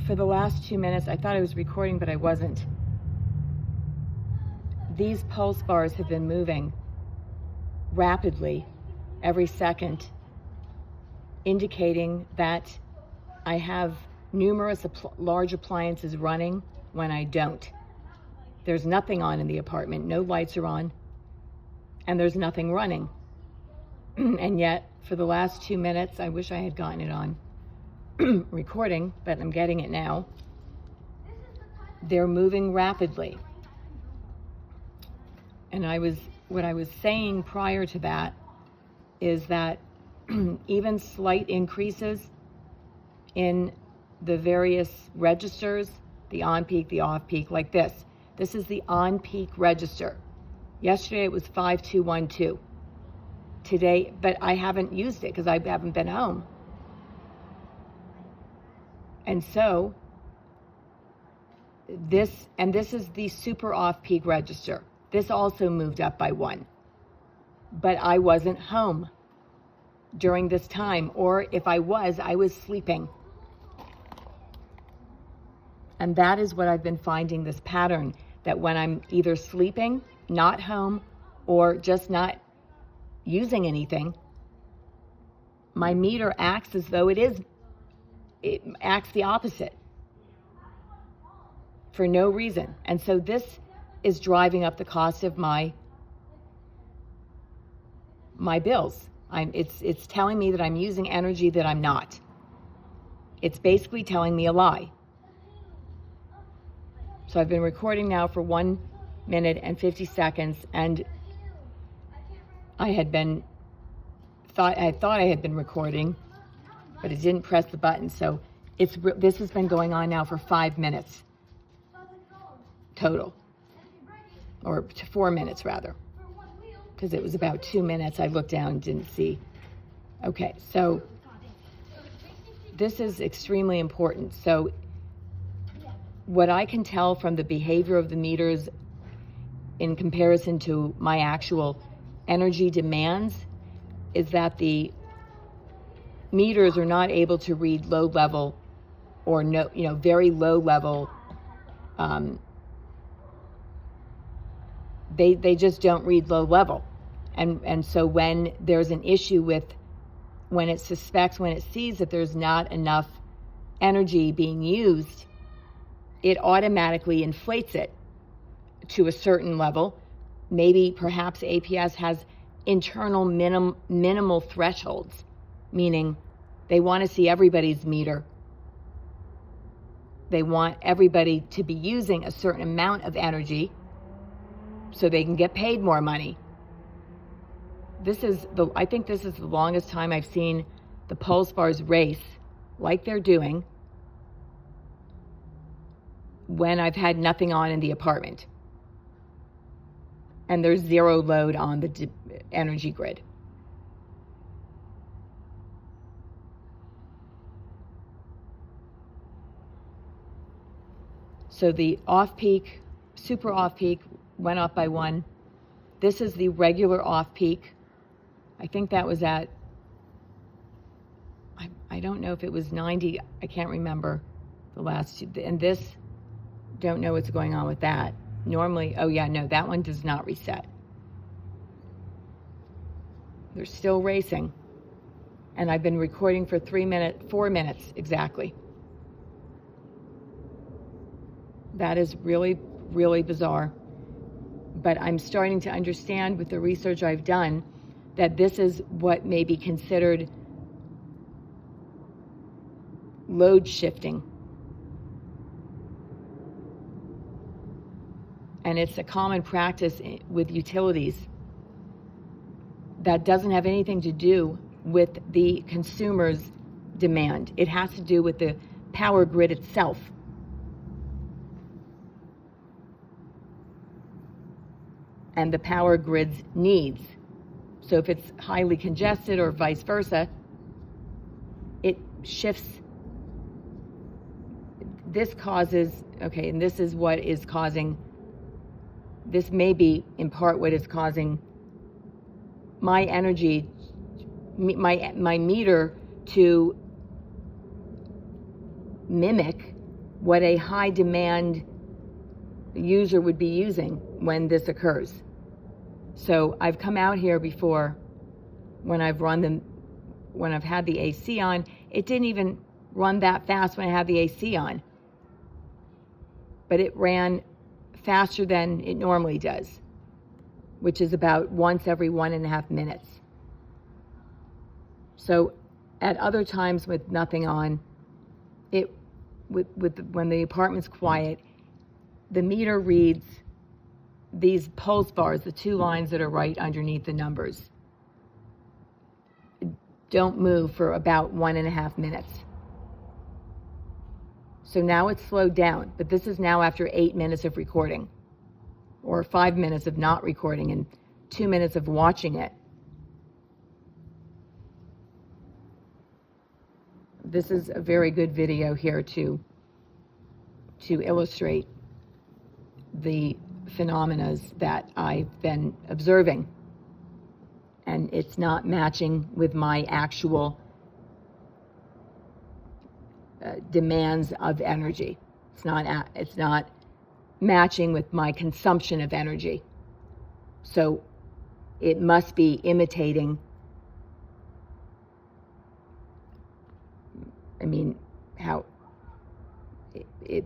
for the last 2 minutes, I thought I was recording, but I wasn't. These pulse bars have been moving rapidly every second, indicating that I have numerous large appliances running when I don't. There's nothing on in the apartment, no lights are on, and there's nothing running. And yet, for the last 2 minutes, I wish I had gotten it on recording, but I'm getting it now. They're moving rapidly. And what I was saying prior to that is that even slight increases in the various registers, the on-peak, the off-peak, like this. This is the on-peak register. Yesterday it was 5212. Today, but I haven't used it because I haven't been home. And so, this is the super off-peak register. This also moved up by 1. But I wasn't home during this time, or if I was sleeping. And that is what I've been finding, this pattern, that when I'm either sleeping, not home, or just not using anything, my meter acts as though it acts the opposite for no reason. And so this is driving up the cost of my bills. It's telling me that I'm using energy that I'm not. It's basically telling me a lie. So I've been recording now for 1 minute and 50 seconds, and I thought I had been recording, but it didn't press the button. So this has been going on now for 5 minutes total, or 4 minutes rather, because it was about 2 minutes. I looked down and didn't see. Okay, so this is extremely important. So what I can tell from the behavior of the meters in comparison to my actual energy demands is that the meters are not able to read low level or very low level. They just don't read low level. And so when there's an issue when it sees that there's not enough energy being used, it automatically inflates it to a certain level. Maybe perhaps APS has internal minimal thresholds, meaning they want to see everybody's meter. They want everybody to be using a certain amount of energy so they can get paid more money. I think this is the longest time I've seen the pulse bars race like they're doing when I've had nothing on in the apartment and there's zero load on the energy grid. So the off-peak, super off-peak went up by 1. This is the regular off-peak. I think that was at, I don't know if it was 90, I can't remember the last two. And this, don't know what's going on with that. Normally, oh yeah, no, that one does not reset. They're still racing. And I've been recording for 4 minutes exactly. That is really, really bizarre. But I'm starting to understand with the research I've done that this is what may be considered load shifting. And it's a common practice with utilities that doesn't have anything to do with the consumer's demand. It has to do with the power grid itself. And the power grid's needs. So if it's highly congested or vice versa, it shifts. This causes, okay, and this is what is causing, this may be in part what is causing my energy, my meter to mimic what a high demand user would be using when this occurs. So I've come out here before when I've had the AC on. It didn't even run that fast when I had the AC on, but it ran faster than it normally does, which is about once every 1.5 minutes. So at other times with nothing on, when the apartment's quiet, the meter reads these pulse bars, the 2 lines that are right underneath the numbers, don't move for about 1.5 minutes. So now it's slowed down, but this is now after 8 minutes of recording, or 5 minutes of not recording and 2 minutes of watching it. This is a very good video here to illustrate the phenomena that I've been observing. And it's not matching with my actual demands of energy. It's not matching with my consumption of energy. So it must be imitating. I mean,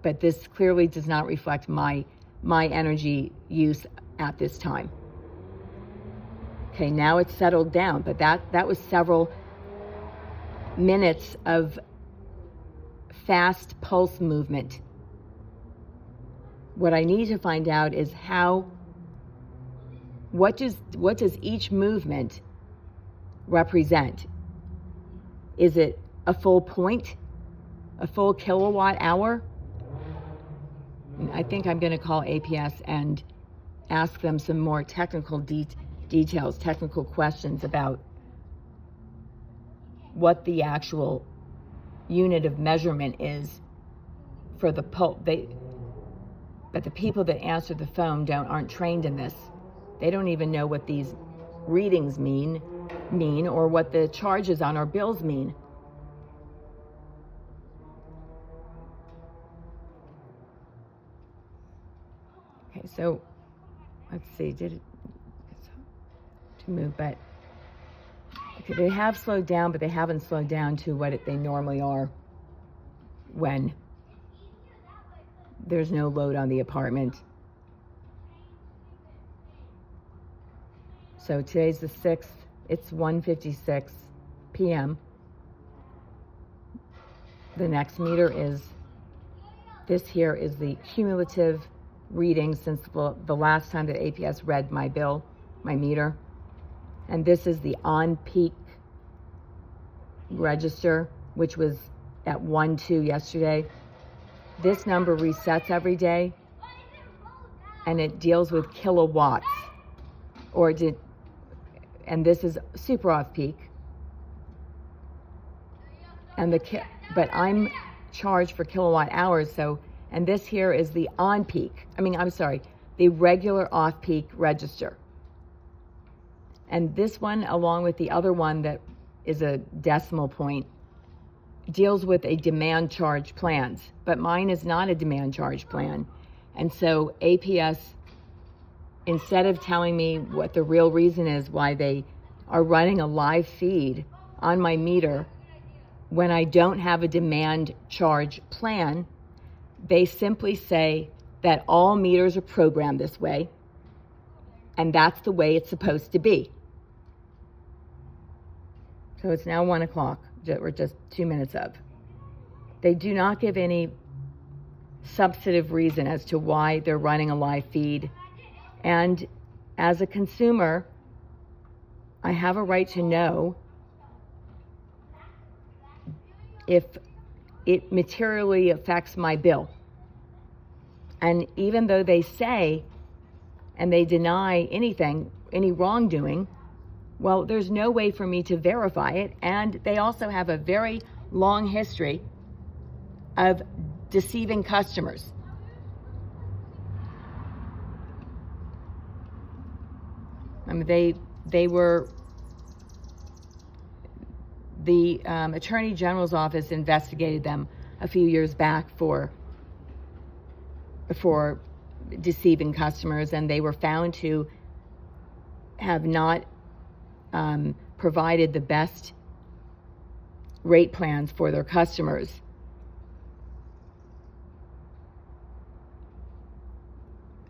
but this clearly does not reflect my energy use at this time. Okay, now it's settled down, but that was several minutes of fast pulse movement. What I need to find out is what does each movement represent? Is it a full point? A full kilowatt hour? I think I'm going to call APS and ask them some more technical details, technical questions about what the actual unit of measurement is for the pulse. But the people that answer the phone aren't trained in this. They don't even know what these readings mean or what the charges on our bills mean. Okay, so let's see, did it to move, but okay, they have slowed down, but they haven't slowed down to what they normally are when there's no load on the apartment. So today's the 6th, it's 1:56 p.m. The next meter this here is the cumulative reading since the last time that APS read my bill, my meter. And this is the on-peak register, which was at 1:02 yesterday. This number resets every day, and it deals with kilowatts, and this is super off-peak. But I'm charged for kilowatt hours, and this here is the on-peak. The regular off-peak register. And this one, along with the other one that is a decimal point, deals with a demand charge plans, but mine is not a demand charge plan. And so APS, instead of telling me what the real reason is why they are running a live feed on my meter when I don't have a demand charge plan, they simply say that all meters are programmed this way, and that's the way it's supposed to be. So it's now 1 o'clock, or just 2 minutes of. They do not give any substantive reason as to why they're running a live feed. And as a consumer, I have a right to know if it materially affects my bill. And even though they say and they deny any wrongdoing, well, there's no way for me to verify it. And they also have a very long history of deceiving customers. The Attorney General's office investigated them a few years back for for deceiving customers, and they were found to have not provided the best rate plans for their customers.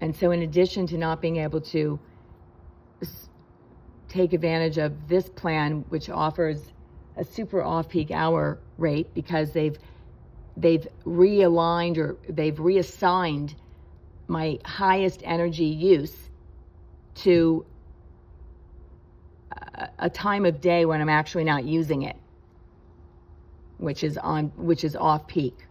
And so in addition to not being able to take advantage of this plan, which offers a super off-peak hour rate because they've realigned or they've reassigned my highest energy use to a time of day when I'm actually not using it, which is off-peak,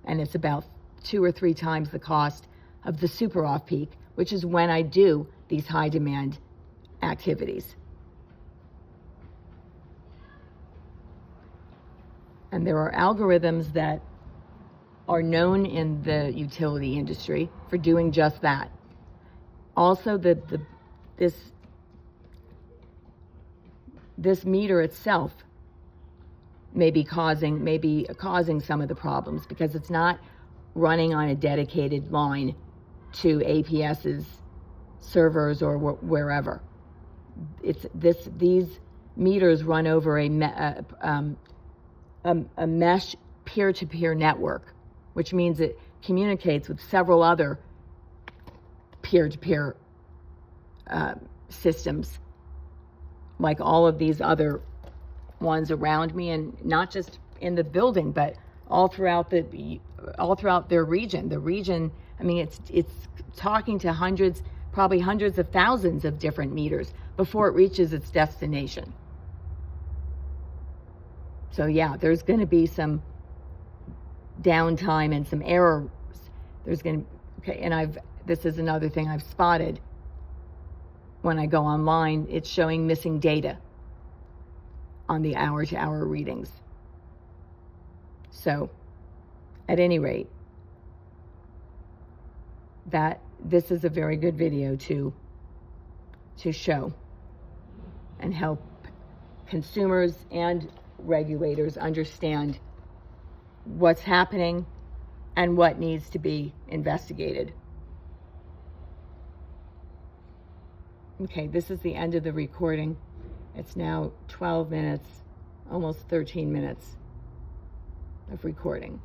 and it's about 2 or 3 times the cost of the super off-peak, which is when I do these high demand activities. And there are algorithms that are known in the utility industry for doing just that. Also, this meter itself may be causing some of the problems because it's not running on a dedicated line to APS's servers or wherever. These meters run over a mesh peer-to-peer network, which means it communicates with several other peer-to-peer systems, like all of these other ones around me, and not just in the building, but all throughout their region. The region, I mean, it's talking to hundreds, probably hundreds of thousands of different meters before it reaches its destination. So yeah, there's going to be some downtime and some errors. And this is another thing I've spotted when I go online. It's showing missing data on the hour-to-hour readings. So, at any rate, this is a very good video to show and help consumers and regulators understand what's happening and what needs to be investigated. Okay, this is the end of the recording. It's now 12 minutes, almost 13 minutes of recording.